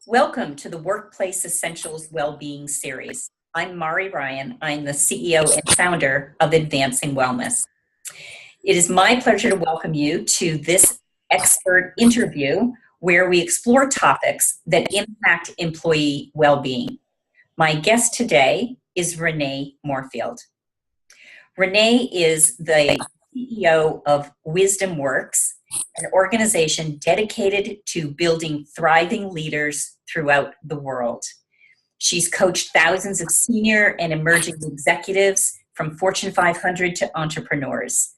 Welcome to the Workplace Essentials Wellbeing series. I'm Mari Ryan. I'm the CEO and founder of Advancing Wellness. It is my pleasure to welcome you to this expert interview where we explore topics that impact employee well-being. My guest today is Renee Moorefield. Renee is the CEO of Wisdom Works, an organization dedicated to building thriving leaders throughout the world. She's coached thousands of senior and emerging executives from Fortune 500 to entrepreneurs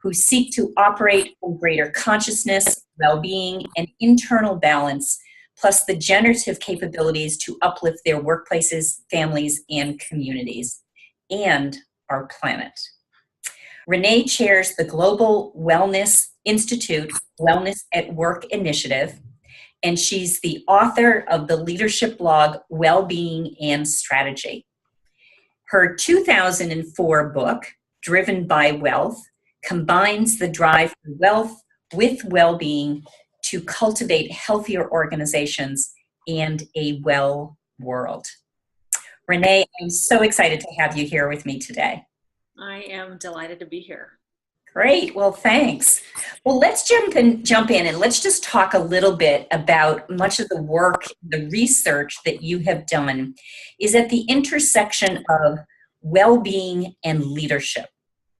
who seek to operate with greater consciousness, well-being, and internal balance, plus the generative capabilities to uplift their workplaces, families, and communities, and our planet. Renee chairs the Global Wellness Institute Wellness at Work initiative, and she's the author of the leadership blog Wellbeing and Strategy. Her 2004 book, Driven by Wealth, combines the drive for wealth with well-being to cultivate healthier organizations and a well world. Renee, I'm so excited to have you here with me today. I am delighted to be here. Great. Well, thanks. Well, let's jump in and let's just talk a little bit about much of the work, the research that you have done is at the intersection of well-being and leadership.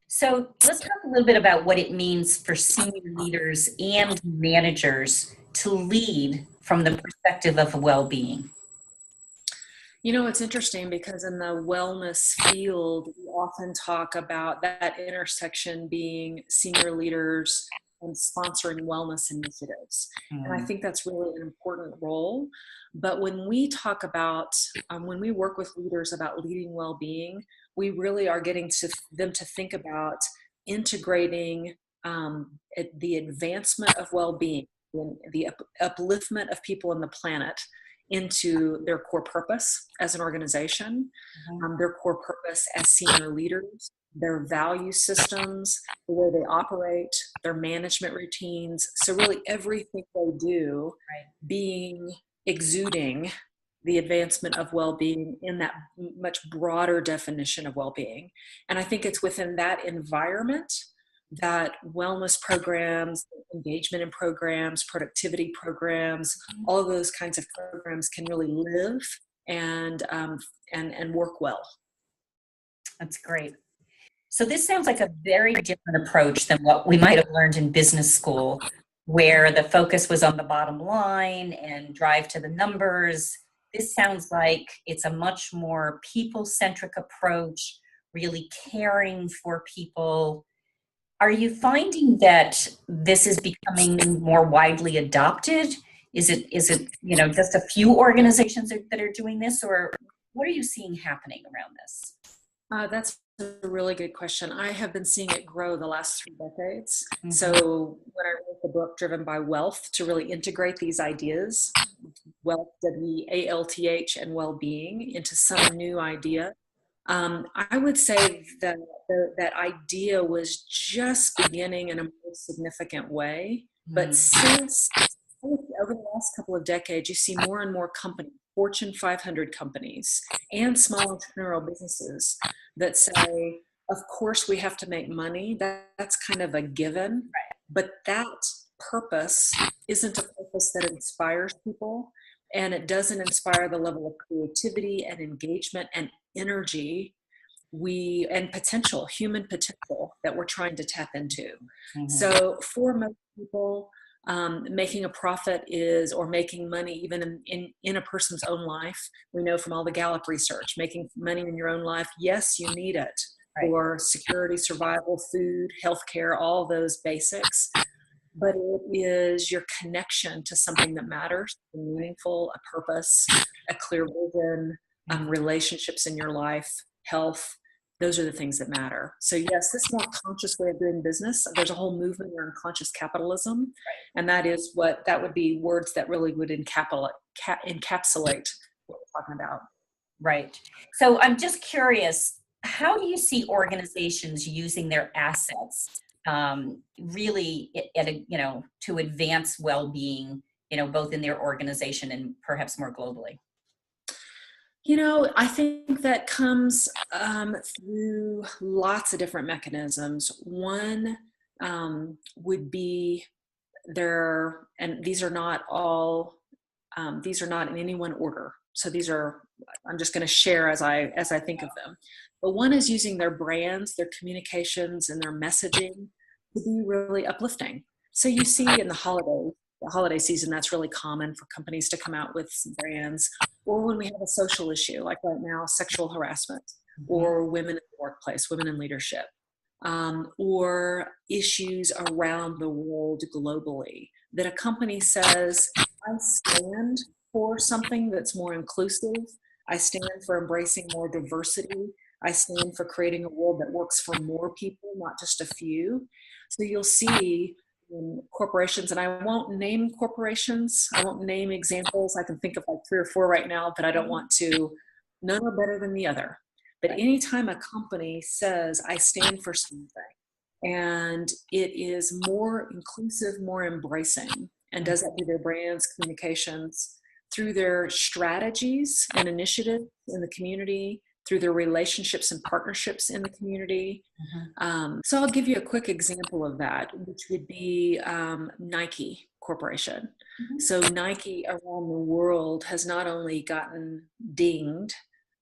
So let's talk a little bit about what it means for senior leaders and managers to lead from the perspective of well-being. You know, it's interesting because in the wellness field, we often talk about that intersection being senior leaders and sponsoring wellness initiatives. And I think that's really an important role. But when we talk about, when we work with leaders about leading well-being, we really are getting them to think about integrating the advancement of well-being, the upliftment of people on the planet into their core purpose as an organization, their core purpose as senior leaders, their value systems, the way they operate, their management routines. So really everything they do exuding the advancement of well-being in that much broader definition of well-being. And I think it's within that environment that wellness programs, engagement in programs, productivity programs, all of those kinds of programs can really live and work well. That's great. So this sounds like a very different approach than what we might have learned in business school, where the focus was on the bottom line and drive to the numbers. This sounds like it's a much more people-centric approach, really caring for people. Are you finding that this is becoming more widely adopted? Is it just a few organizations that are doing this, or what are you seeing happening around this? That's a really good question. I have been seeing it grow the last 3 decades. Mm-hmm. So when I wrote the book Driven by Wealth, to really integrate these ideas, wealth, W-A-L-T-H, and well-being into some new idea, I would say that that idea was just beginning in a more significant way. But since over the last couple of decades, you see more and more companies, Fortune 500 companies, and small entrepreneurial businesses that say, of course, we have to make money. That's kind of a given. But that purpose isn't a purpose that inspires people. And it doesn't inspire the level of creativity and engagement and energy and potential, human potential that we're trying to tap into. So for most people, making a profit or making money even in a person's own life, we know from all the Gallup research, making money in your own life, yes, you need it for security, survival, food, healthcare, all those basics. But it is your connection to something that matters, meaningful, a purpose, a clear vision, relationships in your life, health. Those are the things that matter. So yes, this more conscious way of doing business, there's a whole movement around conscious capitalism. And that would be words that really would encapsulate what we're talking about. Right. So I'm just curious, how do you see organizations using their assets really to advance well-being both in their organization and perhaps more globally? I think that comes through lots of different mechanisms. One would be and these are not all, these are not in any one order. So I'm just going to share as I think of them. But one is using their brands, their communications, and their messaging to be really uplifting. So you see in the holiday season, that's really common for companies to come out with some brands, or when we have a social issue, like right now, sexual harassment, or women in the workplace, women in leadership, or issues around the world globally, that a company says, I stand for something that's more inclusive. I stand for embracing more diversity. I stand for creating a world that works for more people, not just a few. So you'll see in corporations, and I won't name corporations, I won't name examples. I can think of like 3 or 4 right now, but I don't want to. None are better than the other. But anytime a company says, I stand for something, and it is more inclusive, more embracing, and does that through their brands, communications, through their strategies and initiatives in the community, through their relationships and partnerships in the community. So I'll give you a quick example of that, which would be Nike Corporation. So Nike around the world has not only gotten dinged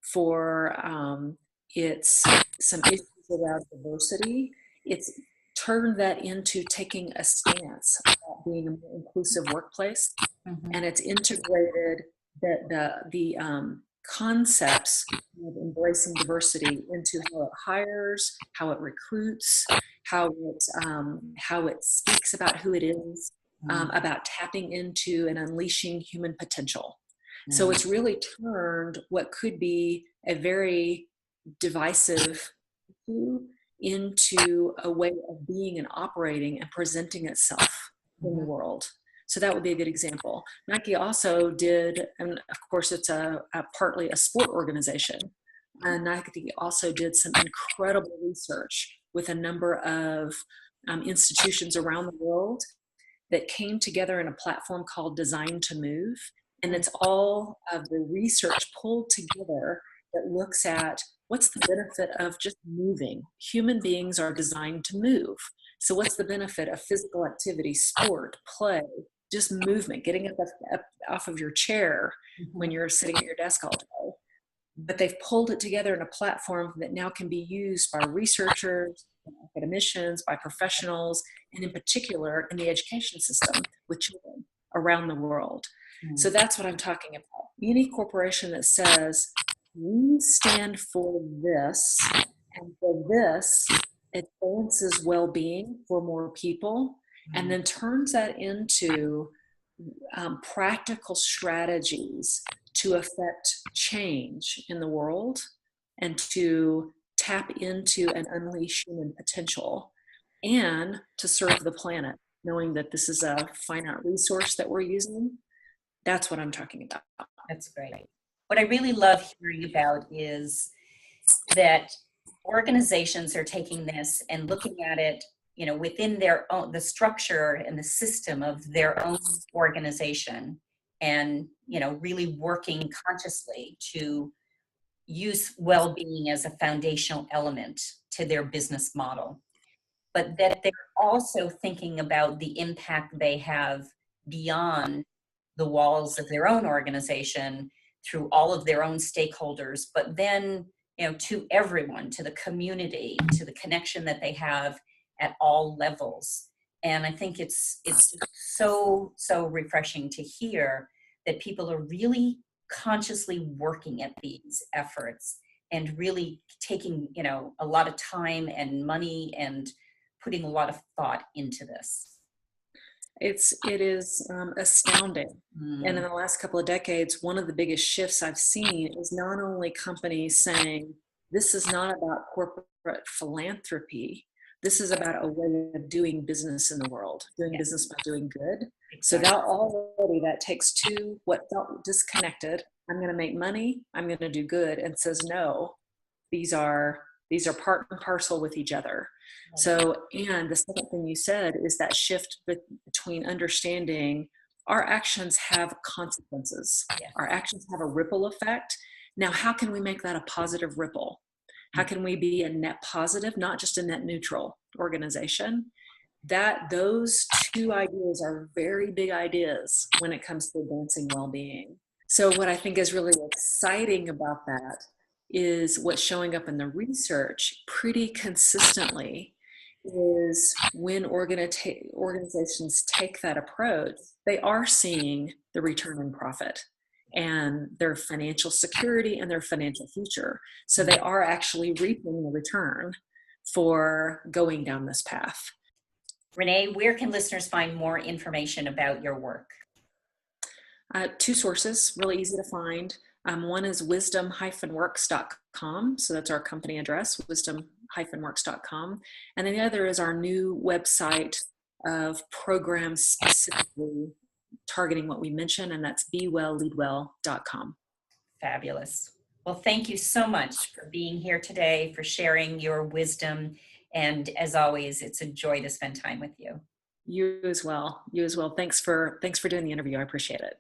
for some issues around diversity, it's turned that into taking a stance about being a more inclusive workplace, and it's integrated the concepts of embracing diversity into how it hires, how it recruits, how it speaks about who it is, about tapping into and unleashing human potential. So it's really turned what could be a very divisive issue into a way of being and operating and presenting itself in the world. So that would be a good example. Nike also did, and of course it's partly a sport organization, and Nike also did some incredible research with a number of institutions around the world that came together in a platform called Design to Move. And it's all of the research pulled together that looks at what's the benefit of just moving. Human beings are designed to move. So what's the benefit of physical activity, sport, play, just movement, getting up off of your chair when you're sitting at your desk all day? But they've pulled it together in a platform that now can be used by researchers, by academicians, by professionals, and in particular in the education system with children around the world. So that's what I'm talking about. Any corporation that says, we stand for this, and for this, advances well-being for more people, and then turns that into practical strategies to affect change in the world and to tap into and unleash human potential and to serve the planet, knowing that this is a finite resource that we're using. That's what I'm talking about. That's great. What I really love hearing about is that organizations are taking this and looking at it, within their own, the structure and the system of their own organization, and, really working consciously to use well-being as a foundational element to their business model. But that they're also thinking about the impact they have beyond the walls of their own organization through all of their own stakeholders, but then, to everyone, to the community, to the connection that they have at all levels. And I think it's so refreshing to hear that people are really consciously working at these efforts and really taking, a lot of time and money and putting a lot of thought into this. It is astounding. And in the last couple of decades, one of the biggest shifts I've seen is not only companies saying, this is not about corporate philanthropy, this is about a way of doing business in the world, doing business by doing good. Exactly. So that already, that takes two, what felt disconnected, I'm going to make money, I'm going to do good, and says, no, these are part and parcel with each other. So, and the second thing you said is that shift between understanding our actions have consequences. Yes. Our actions have a ripple effect. Now, how can we make that a positive ripple? How can we be a net positive, not just a net neutral organization? Those two ideas are very big ideas when it comes to advancing well-being. So what I think is really exciting about that is what's showing up in the research pretty consistently is when organizations take that approach, they are seeing the return in profit and their financial security and their financial future. So they are actually reaping the return for going down this path. Renee, where can listeners find more information about your work? Two sources, really easy to find. One is wisdom-works.com. So that's our company address, wisdom-works.com. And then the other is our new website of programs specifically targeting what we mentioned, and that's bewellleadwell.com. Fabulous. Well, thank you so much for being here today, for sharing your wisdom. And as always, it's a joy to spend time with you. You as well. You as well. Thanks for doing the interview. I appreciate it.